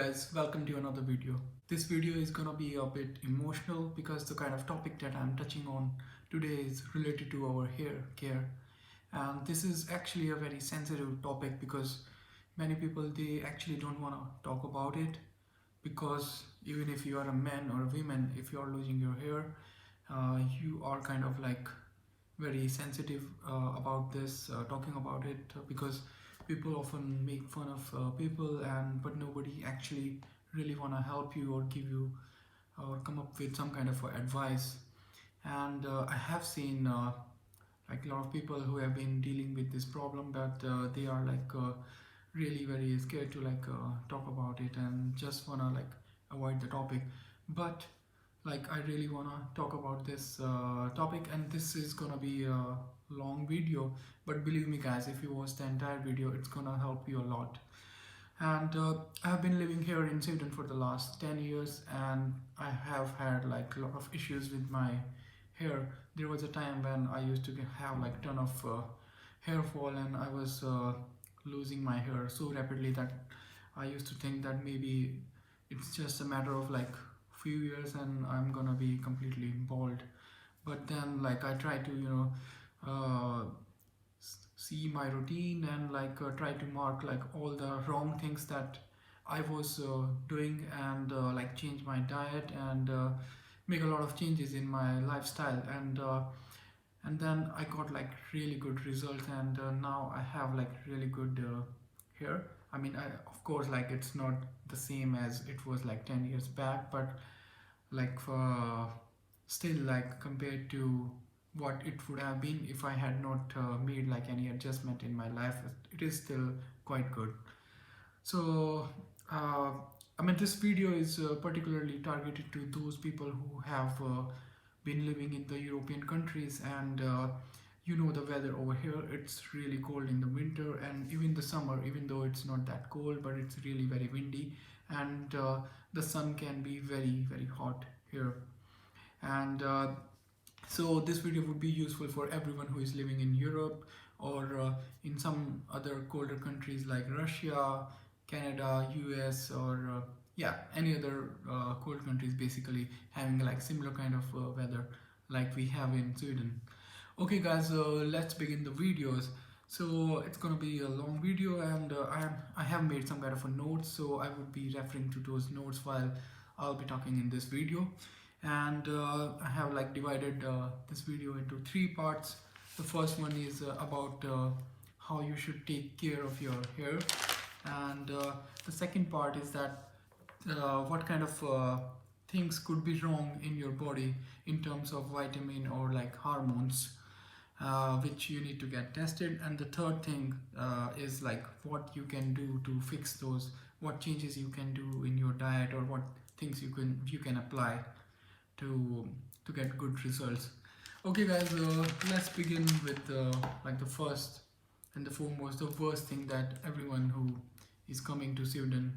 guys, welcome to another video. This video is gonna be a bit emotional because the kind of topic that I'm touching on today is related to our hair care. And this is actually a very sensitive topic because many people they actually don't wanna talk about it because even if you are a man or a woman, if you are losing your hair, you are kind of like very sensitive about this talking about it because people often make fun of people and but nobody actually really want to help you or give you or come up with some kind of advice. And I have seen like a lot of people who have been dealing with this problem, but they are like really very scared to like talk about it and just wanna like avoid the topic. But like I really wanna talk about this topic, and this is gonna be a long video, but believe me guys, if you watch the entire video it's gonna help you a lot. And I have been living here in Sweden for the last 10 years, and I have had like a lot of issues with my hair. There was a time when I used to have like ton of hair fall, and I was losing my hair so rapidly that I used to think that maybe it's just a matter of like few years and I'm gonna be completely bald. But then like I try to uh, see my routine and like try to mark like all the wrong things that I was doing, and like change my diet and make a lot of changes in my lifestyle. And then I got like really good results, and now I have like really good hair. I mean, of course, like it's not the same as it was like 10 years back, but like still like compared to what it would have been if I had not made like any adjustment in my life, it is still quite good. So uh, I mean, this video is particularly targeted to those people who have been living in the European countries, and the weather over here, it's really cold in the winter and even the summer, even though it's not that cold, but it's really very windy, and the sun can be very very hot here. And so this video would be useful for everyone who is living in Europe or in some other colder countries like Russia, Canada, US, or yeah, any other cold countries basically having like similar kind of weather like we have in Sweden. Okay guys, let's begin the videos. So it's gonna be a long video, and I have made some kind of a notes, so I would be referring to those notes while I'll be talking in this video. And I have like divided this video into three parts. The first one is about how you should take care of your hair, and the second part is that what kind of things could be wrong in your body in terms of vitamin or like hormones, which you need to get tested. And the third thing is like what you can do to fix those, what changes you can do in your diet, or what things you can apply to get good results. Okay guys, let's begin with like the first and the foremost, the worst thing that everyone who is coming to Sweden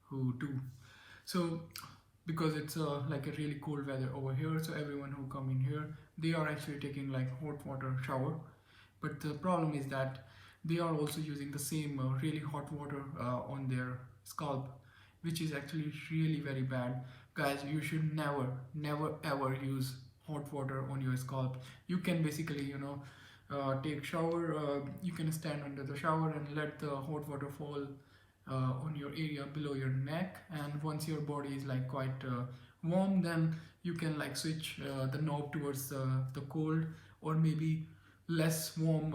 who do. So because it's like a really cold weather over here, so everyone who come in here, they are actually taking like hot water shower. But the problem is that they are also using the same really hot water on their scalp, which is actually really very bad. Guys, you should never ever use hot water on your scalp. You can basically take shower, you can stand under the shower and let the hot water fall on your area below your neck, and once your body is like quite warm, then you can like switch the knob towards the cold or maybe less warm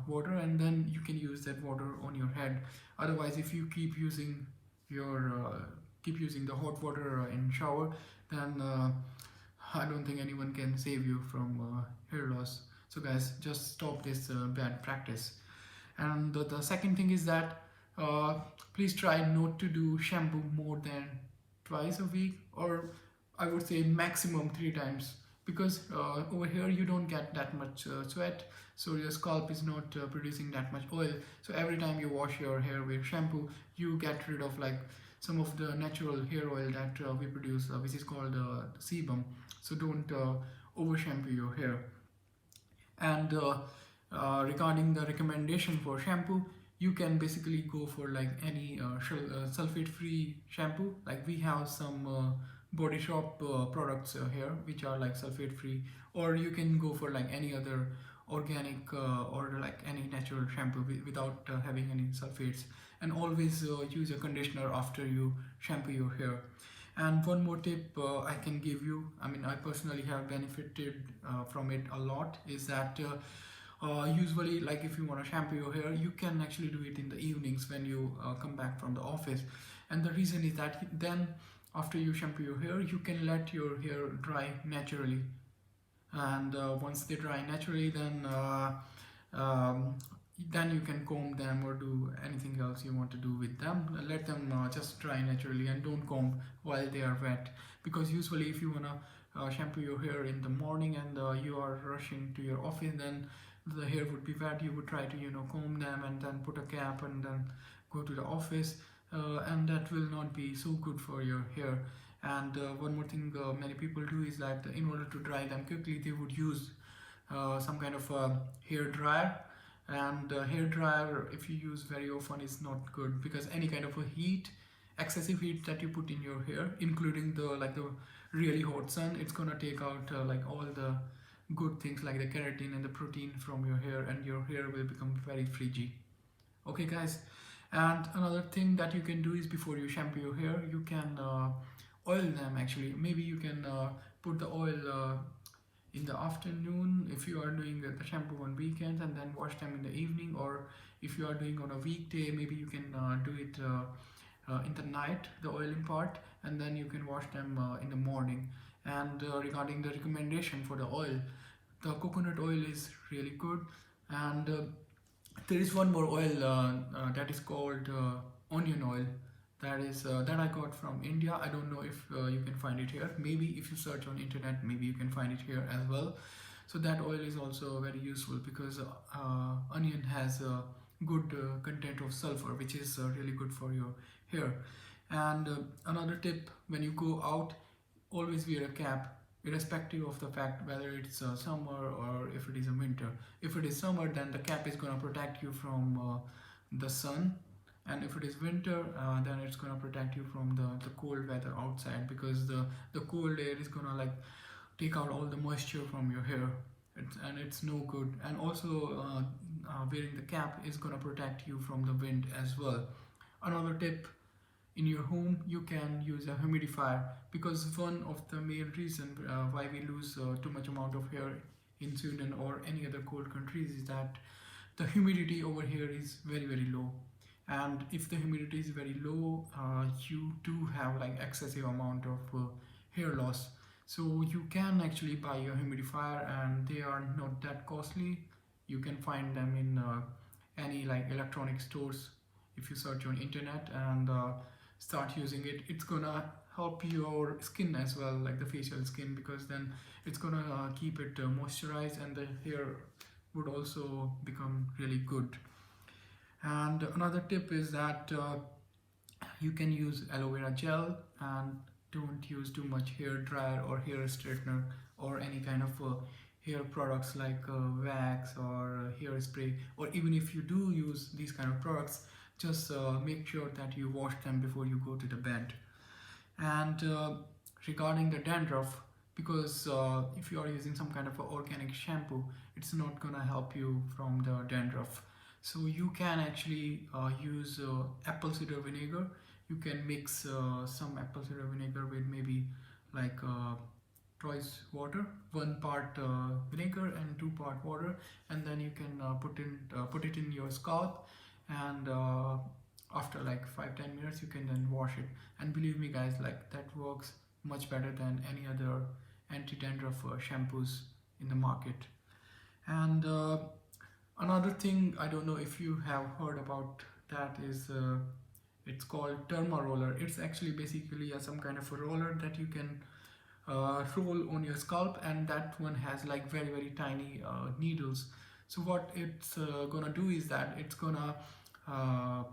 water, and then you can use that water on your head. Otherwise, if you keep using the hot water in shower, then I don't think anyone can save you from hair loss. So guys, just stop this bad practice. And the second thing is that uh, please try not to do shampoo more than twice a week, or I would say maximum 3 times, because over here you don't get that much sweat, so your scalp is not producing that much oil. So every time you wash your hair with shampoo, you get rid of like some of the natural hair oil that we produce, which is called sebum. So don't over shampoo your hair. And regarding the recommendation for shampoo, you can basically go for like any sulfate free shampoo. Like we have some body shop products here which are like sulfate free, or you can go for like any other organic or like any natural shampoo without having any sulfates. And always use a conditioner after you shampoo your hair. And one more tip I can give you, I mean I personally have benefited from it a lot, is that usually like if you want to shampoo your hair, you can actually do it in the evenings when you come back from the office. And the reason is that then after you shampoo your hair, you can let your hair dry naturally. And once they dry naturally, um, then you can comb them or do anything else you want to do with them. Let them just dry naturally, and don't comb while they are wet, because usually if you want to shampoo your hair in the morning and you are rushing to your office, then the hair would be wet. You would try to comb them and then put a cap and then go to the office, and that will not be so good for your hair. And one more thing many people do is that in order to dry them quickly, they would use some kind of hair dryer. And hair dryer, if you use very often, is not good, because any kind of a heat, excessive heat that you put in your hair, including the really hot sun, it's gonna take out like all the good things like the keratin and the protein from your hair, and your hair will become very frizzy. Okay guys, and another thing that you can do is before you shampoo your hair, you can oil them. Actually, maybe you can put the oil in the afternoon if you are doing the shampoo on weekends, and then wash them in the evening. Or if you are doing on a weekday, maybe you can do it in the night, the oiling part, and then you can wash them in the morning. And regarding the recommendation for the oil, the coconut oil is really good. And there is one more oil that is called onion oil, that I got from India. I don't know if you can find it here. Maybe if you search on internet, maybe you can find it here as well. So that oil is also very useful, because onion has a good content of sulfur, which is really good for your hair. And another tip, when you go out, always wear a cap, irrespective of the fact whether it's summer or if it is a winter. If it is summer, then the cap is going to protect you from the sun. And if it is winter, then it's going to protect you from the cold weather outside, because the cold air is going to like take out all the moisture from your hair. And it's no good. And also wearing the cap is going to protect you from the wind as well. Another tip, in your home you can use a humidifier, because one of the main reason why we lose too much amount of hair in Sweden or any other cold countries is that the humidity over here is very low. And if the humidity is very low, you do have like excessive amount of hair loss. So you can actually buy a humidifier, and they are not that costly. You can find them in any like electronic stores. If you search on internet and start using it, it's gonna help your skin as well, like the facial skin, because then it's gonna keep it moisturized, and the hair would also become really good. And another tip is that you can use aloe vera gel, and don't use too much hair dryer or hair straightener or any kind of hair products like wax or hairspray. Or even if you do use these kind of products, just make sure that you wash them before you go to the bed. And regarding the dandruff, because if you are using some kind of a organic shampoo, it's not gonna help you from the dandruff. So you can actually use apple cider vinegar. You can mix some apple cider vinegar with maybe like twice water, 1 part vinegar and 2 part water, and then you can put it in your scalp. And after like 5-10 minutes you can then wash it. And believe me guys, like that works much better than any other anti-dandruff shampoos in the market. And another thing, I don't know if you have heard about that, is it's called derma roller. It's actually basically some kind of a roller that you can roll on your scalp, and that one has like very tiny needles. So what it's gonna do is that it's gonna uh,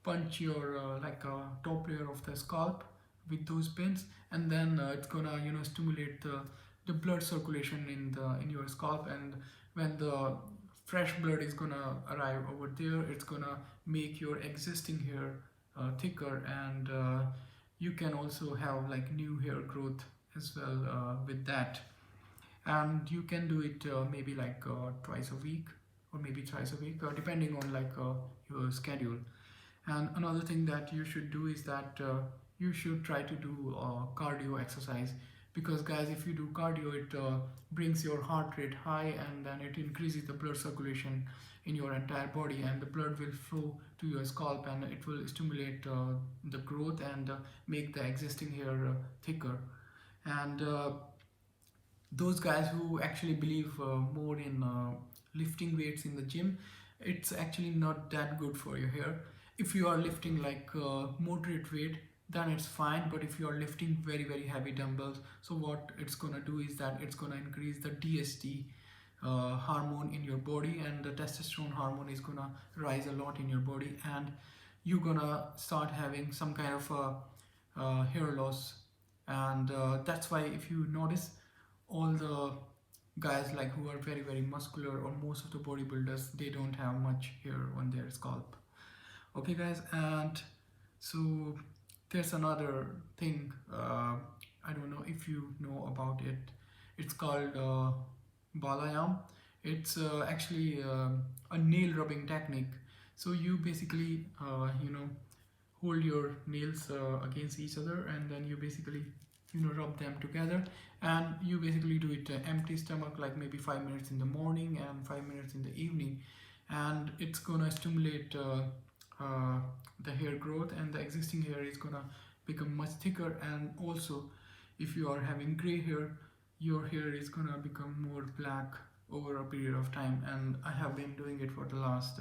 punch your like top layer of the scalp with those pins, and then it's gonna stimulate the blood circulation in your scalp. And when the fresh blood is gonna arrive over there. It's gonna make your existing hair thicker, and you can also have like new hair growth as well with that. And you can do it maybe like twice a week or maybe thrice a week, depending on like your schedule. And another thing that you should do is that you should try to do cardio exercise, because guys, if you do cardio, it brings your heart rate high, and then it increases the blood circulation in your entire body, and the blood will flow to your scalp, and it will stimulate the growth and make the existing hair thicker. And those guys who actually believe more in lifting weights in the gym, it's actually not that good for your hair. If you are lifting like moderate weight, then it's fine. But if you are lifting very very heavy dumbbells, so what it's gonna do is that it's gonna increase the DST hormone in your body, and the testosterone hormone is gonna rise a lot in your body, and you're gonna start having some kind of hair loss. And that's why if you notice, all the guys like who are very very muscular, or most of the bodybuilders, they don't have much hair on their scalp. Okay guys, and so there's another thing, I don't know if you know about it. It's called balayam. It's actually a nail rubbing technique. So you basically hold your nails against each other, and then you basically rub them together, and you basically do it empty stomach, like maybe 5 minutes in the morning and 5 minutes in the evening, and it's gonna stimulate the hair growth, and the existing hair is gonna become much thicker. And also, if you are having gray hair, your hair is gonna become more black over a period of time. And I have been doing it for the last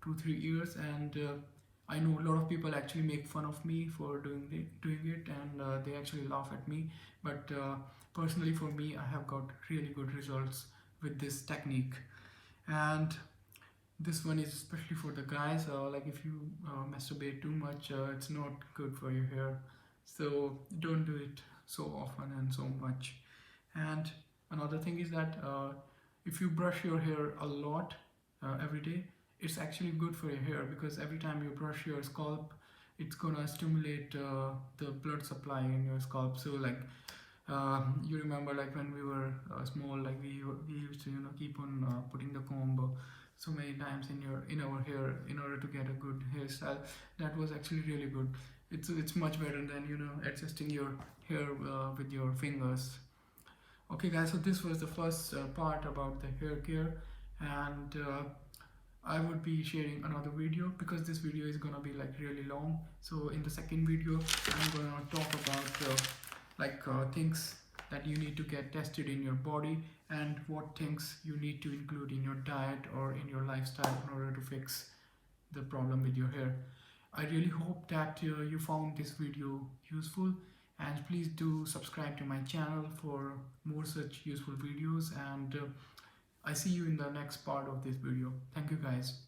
2 3 years, and I know a lot of people actually make fun of me for doing it, and they actually laugh at me. But personally, for me, I have got really good results with this technique. And this one is especially for the guys. Like if you masturbate too much, it's not good for your hair. So don't do it so often and so much. And another thing is that if you brush your hair a lot every day, it's actually good for your hair, because every time you brush your scalp, it's gonna stimulate the blood supply in your scalp. So like you remember, like when we were small, like we used to keep on putting the comb so many times in our hair in order to get a good hairstyle. That was actually really good. It's much better than adjusting your hair with your fingers. Okay guys, so this was the first part about the hair care, and I would be sharing another video, because this video is gonna be like really long. So in the second video, I'm gonna talk about things that you need to get tested in your body, and what things you need to include in your diet or in your lifestyle in order to fix the problem with your hair. I really hope that you found this video useful, and please do subscribe to my channel for more such useful videos. And I see you in the next part of this video. Thank you guys.